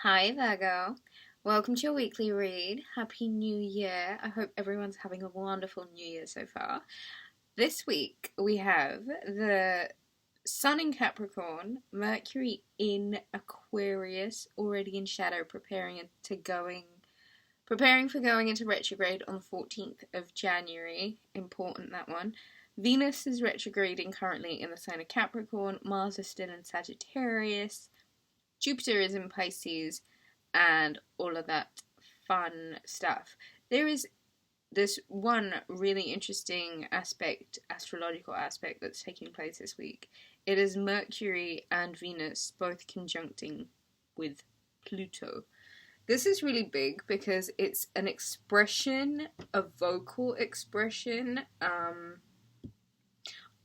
Hi Virgo, welcome to your weekly read. Happy New Year. I hope everyone's having a wonderful New Year so far. This week we have the Sun in Capricorn, Mercury in Aquarius, already in shadow, preparing for going into retrograde on the 14th of January. Important, that one. Venus is retrograding currently in the sign of Capricorn. Mars is still in Sagittarius. Jupiter is in Pisces, and all of that fun stuff. There is this one really interesting astrological aspect, that's taking place this week. It is Mercury and Venus both conjuncting with Pluto. This is really big because it's an expression, a vocal expression,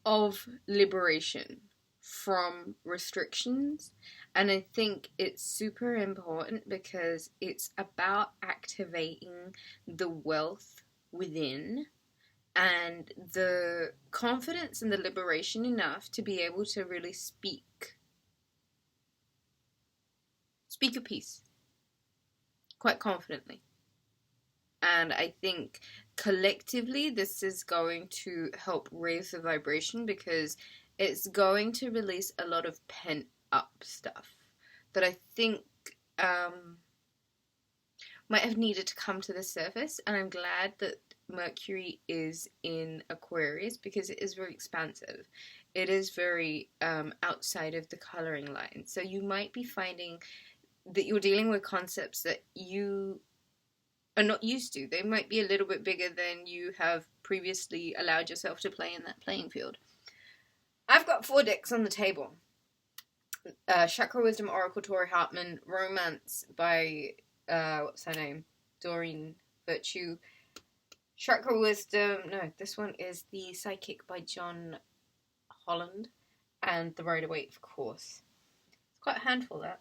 of liberation from restrictions. And I think it's super important because it's about activating the wealth within and the confidence and the liberation enough to be able to really speak a piece quite confidently. And I think collectively this is going to help raise the vibration because it's going to release a lot of pent up stuff that I think might have needed to come to the surface. And I'm glad that Mercury is in Aquarius because it is very expansive. It is very outside of the coloring line. So you might be finding that you're dealing with concepts that you are not used to. They might be a little bit bigger than you have previously allowed yourself to play in that playing field. I've got 4 decks on the table. Chakra Wisdom Oracle Tori Hartman, Romance by what's her name? Doreen Virtue. Chakra Wisdom, no, this one is The Psychic by John Holland, and The Waite, of course. It's quite a handful, that.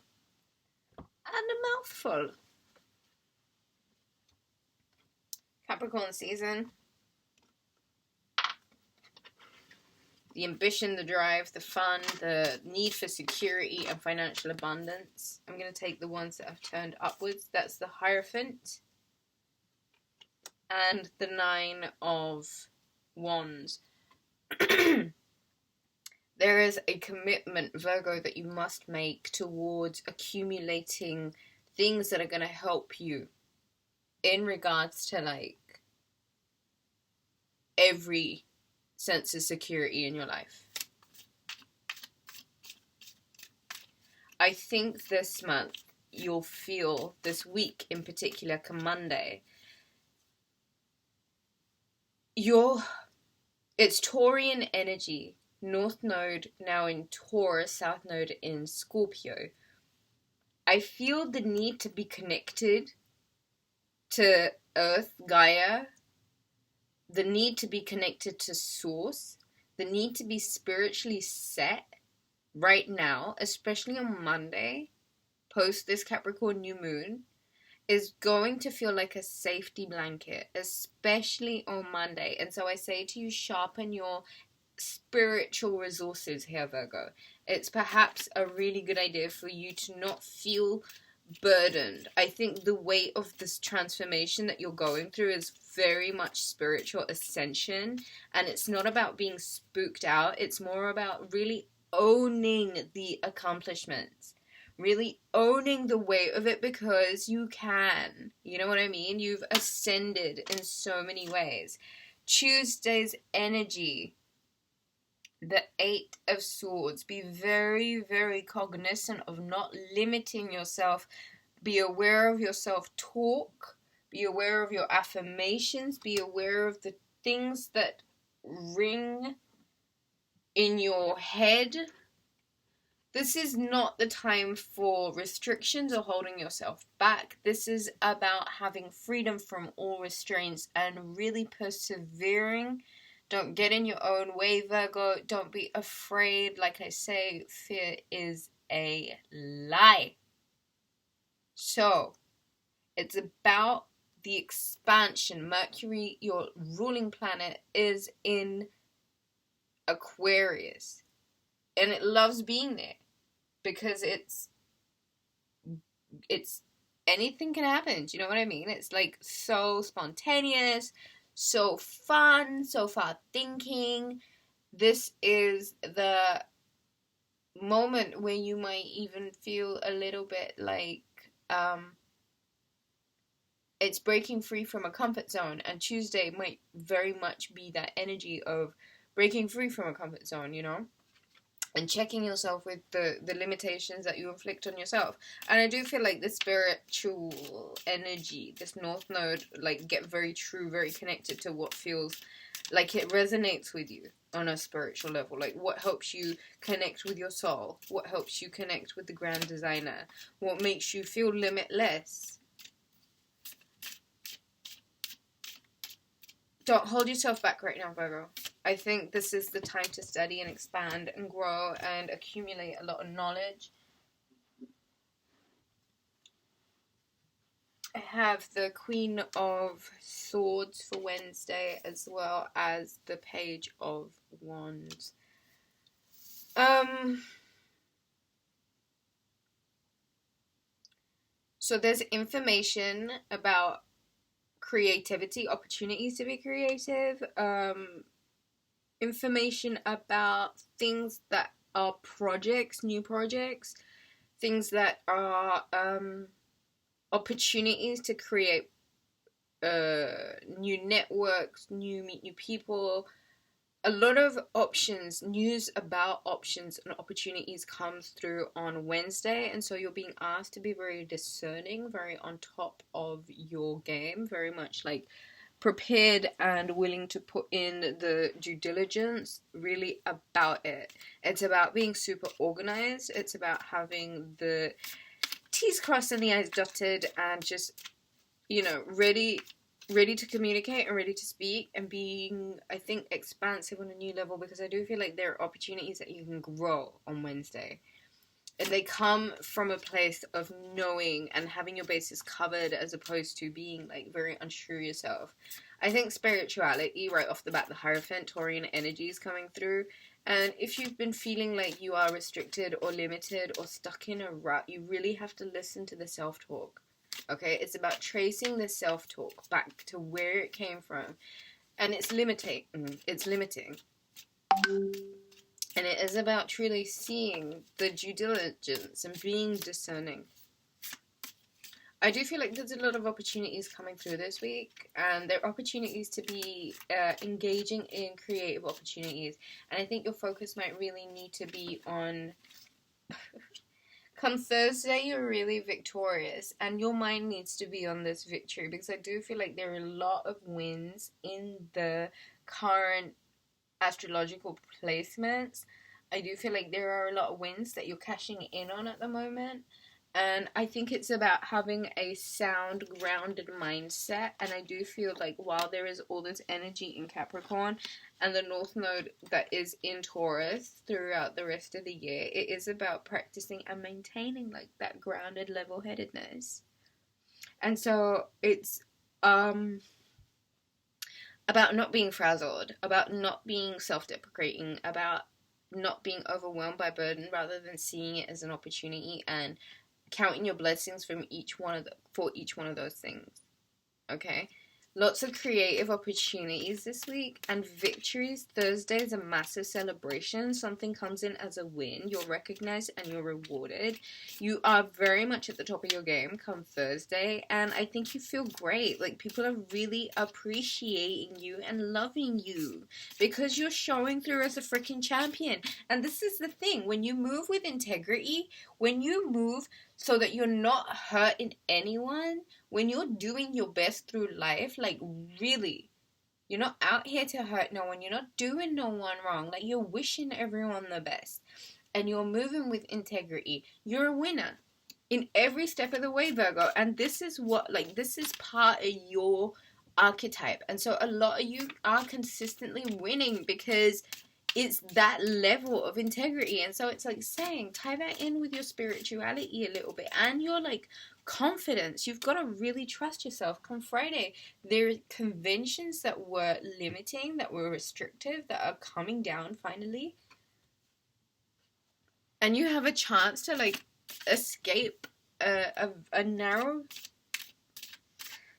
And a mouthful. Capricorn season. The ambition, the drive, the fun, the need for security and financial abundance. I'm going to take the ones that have turned upwards. That's the Hierophant and the 9 of Wands. There is a commitment, Virgo, that you must make towards accumulating things that are going to help you in regards to, like, every sense of security in your life. I think this month you'll feel, this week in particular, come Monday, it's Taurian energy. North Node now in Taurus, South Node in Scorpio. I feel the need to be connected to Earth, Gaia, the need to be connected to Source, the need to be spiritually set right now, especially on Monday, post this Capricorn new moon, is going to feel like a safety blanket, especially on Monday. And so I say to you, sharpen your spiritual resources here, Virgo. It's perhaps a really good idea for you to not feel burdened. I think the weight of this transformation that you're going through is very much spiritual ascension, and it's not about being spooked out. It's more about really owning the accomplishments, really owning the weight of it, because you can. You know what I mean? You've ascended in so many ways. Tuesday's energy, the 8 of Swords. Be very, very cognizant of not limiting yourself. Be aware of your self-talk. Be aware of your affirmations. Be aware of the things that ring in your head. This is not the time for restrictions or holding yourself back. This is about having freedom from all restraints and really persevering. Don't get in your own way, Virgo. Don't be afraid. Like I say, fear is a lie. So, it's about the expansion. Mercury, your ruling planet, is in Aquarius. And it loves being there because it's it's anything can happen. Do you know what I mean? It's like so spontaneous, so fun, so far thinking. This is the moment where you might even feel a little bit like it's breaking free from a comfort zone, and Tuesday might very much be that energy of breaking free from a comfort zone, you know, and checking yourself with the limitations that you inflict on yourself. And I do feel like the spiritual energy, this North Node, like get very true, very connected to what feels like it resonates with you on a spiritual level. Like what helps you connect with your soul, what helps you connect with the grand designer, what makes you feel limitless. Don't hold yourself back right now, Virgo. I think this is the time to study and expand and grow and accumulate a lot of knowledge. I have the Queen of Swords for Wednesday, as well as the Page of Wands. So there's information about creativity, opportunities to be creative, information about things that are projects, new projects, things that are opportunities to create new networks, meet new people. A lot of options, news about options and opportunities comes through on Wednesday, and so you're being asked to be very discerning, very on top of your game, very much like prepared and willing to put in the due diligence really about it. It's about being super organized. It's about having the T's crossed and the I's dotted, and just, you know, ready to communicate and ready to speak, and being, I think, expansive on a new level, because I do feel like there are opportunities that you can grow on Wednesday. And they come from a place of knowing and having your bases covered, as opposed to being like very unsure yourself. I think spirituality, right off the bat, the Hierophant, Taurian energy is coming through. And if you've been feeling like you are restricted or limited or stuck in a rut, you really have to listen to the self-talk. Okay, it's about tracing the self-talk back to where it came from. And it's limiting. And it is about truly seeing the due diligence and being discerning. I do feel like there's a lot of opportunities coming through this week, and there are opportunities to be engaging in creative opportunities. And I think your focus might really need to be on... Come Thursday, you're really victorious, and your mind needs to be on this victory, because I do feel like there are a lot of wins in the current astrological placements. I do feel like there are a lot of wins that you're cashing in on at the moment, and I think it's about having a sound, grounded mindset. And I do feel like while there is all this energy in Capricorn and the North Node that is in Taurus throughout the rest of the year, it is about practicing and maintaining like that grounded level-headedness. And so it's about not being frazzled, about not being self-deprecating, about not being overwhelmed by burden, rather than seeing it as an opportunity and counting your blessings from each one of those things. Okay? Lots of creative opportunities this week, and victories. Thursday is a massive celebration. Something comes in as a win. You're recognized and you're rewarded. You are very much at the top of your game come Thursday, and I think you feel great. Like, people are really appreciating you and loving you because you're showing through as a freaking champion. And this is the thing. When you move with integrity, when you move so that you're not hurting anyone, when you're doing your best through life, like really, you're not out here to hurt no one, you're not doing no one wrong, like you're wishing everyone the best, and you're moving with integrity, you're a winner in every step of the way, Virgo. And this is what, like, this is part of your archetype. And so a lot of you are consistently winning because it's that level of integrity. And so it's like saying, tie that in with your spirituality a little bit and your like confidence. You've got to really trust yourself. Come Friday, there are conventions that were limiting, that were restrictive, that are coming down finally. And you have a chance to like escape a narrow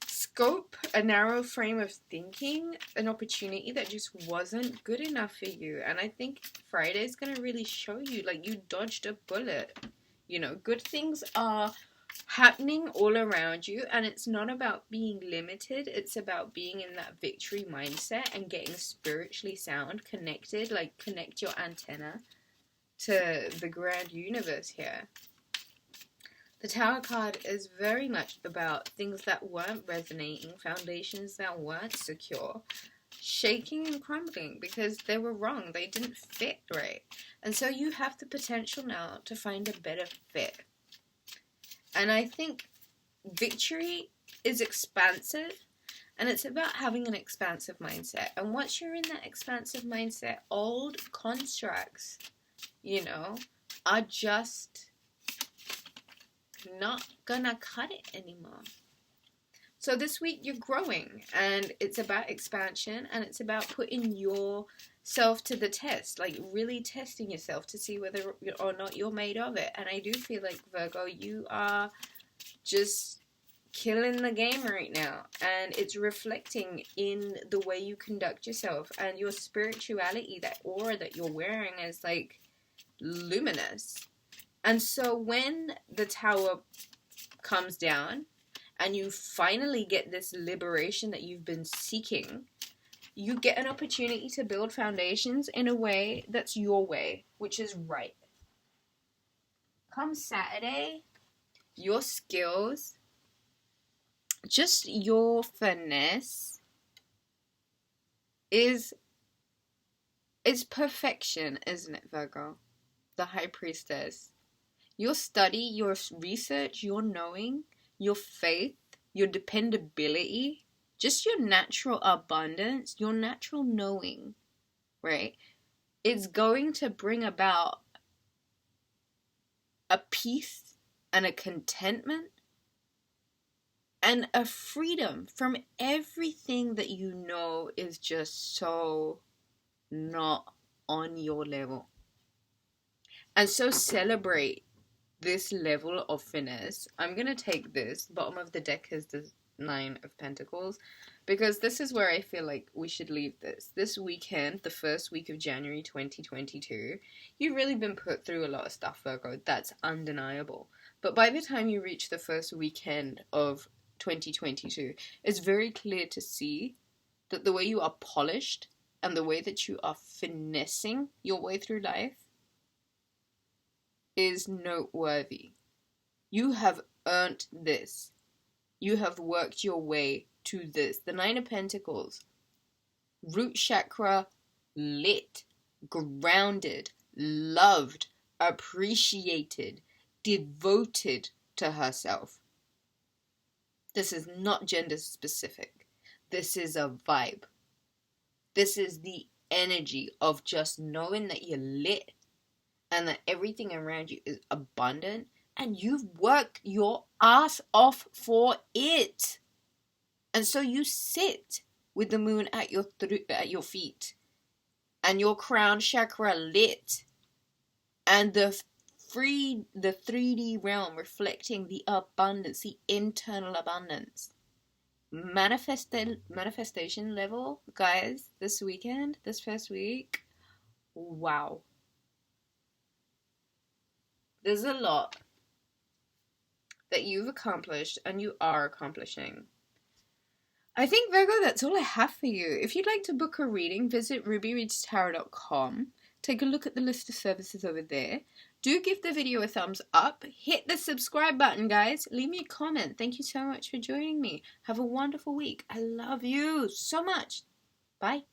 scope, a narrow frame of thinking, an opportunity that just wasn't good enough for you. And I think Friday's gonna really show you, like, you dodged a bullet. You know, good things are happening all around you, and it's not about being limited, it's about being in that victory mindset and getting spiritually sound, connected, like connect your antenna to the grand universe here. The Tower card is very much about things that weren't resonating, foundations that weren't secure, shaking and crumbling because they were wrong, they didn't fit right. And so you have the potential now to find a better fit. And I think victory is expansive, and it's about having an expansive mindset. And once you're in that expansive mindset, old constructs, you know, are just not gonna cut it anymore. So this week you're growing, and it's about expansion, and it's about putting yourself to the test, like really testing yourself to see whether or not you're made of it. And I do feel like, Virgo, you are just killing the game right now, and it's reflecting in the way you conduct yourself, and your spirituality, that aura that you're wearing is like luminous. And so when the Tower comes down and you finally get this liberation that you've been seeking, you get an opportunity to build foundations in a way that's your way, which is right. Come Saturday, your skills, just your finesse is perfection, isn't it, Virgo? The High Priestess. Your study, your research, your knowing, your faith, your dependability, just your natural abundance, your natural knowing, right? It's going to bring about a peace and a contentment and a freedom from everything that you know is just so not on your level. And so celebrate this level of finesse. I'm going to take this. Bottom of the deck is the 9 of Pentacles, because this is where I feel like we should leave this. This weekend, the first week of January 2022, you've really been put through a lot of stuff, Virgo. That's undeniable. But by the time you reach the first weekend of 2022, it's very clear to see that the way you are polished and the way that you are finessing your way through life is noteworthy. You have earned this. You have worked your way to this. The 9 of Pentacles. Root chakra lit, grounded, loved, appreciated, devoted to herself. This is not gender specific. This is a vibe. This is the energy of just knowing that you're lit and that everything around you is abundant, and you've worked your ass off for it. And so you sit with the moon at your feet, and your crown chakra lit, and the 3D realm reflecting the abundance, the internal abundance. Manifestation level, guys, this weekend, this first week, wow. There's a lot that you've accomplished and you are accomplishing. I think, Virgo, that's all I have for you. If you'd like to book a reading, visit rubyreadstarot.com. Take a look at the list of services over there. Do give the video a thumbs up. Hit the subscribe button, guys. Leave me a comment. Thank you so much for joining me. Have a wonderful week. I love you so much. Bye.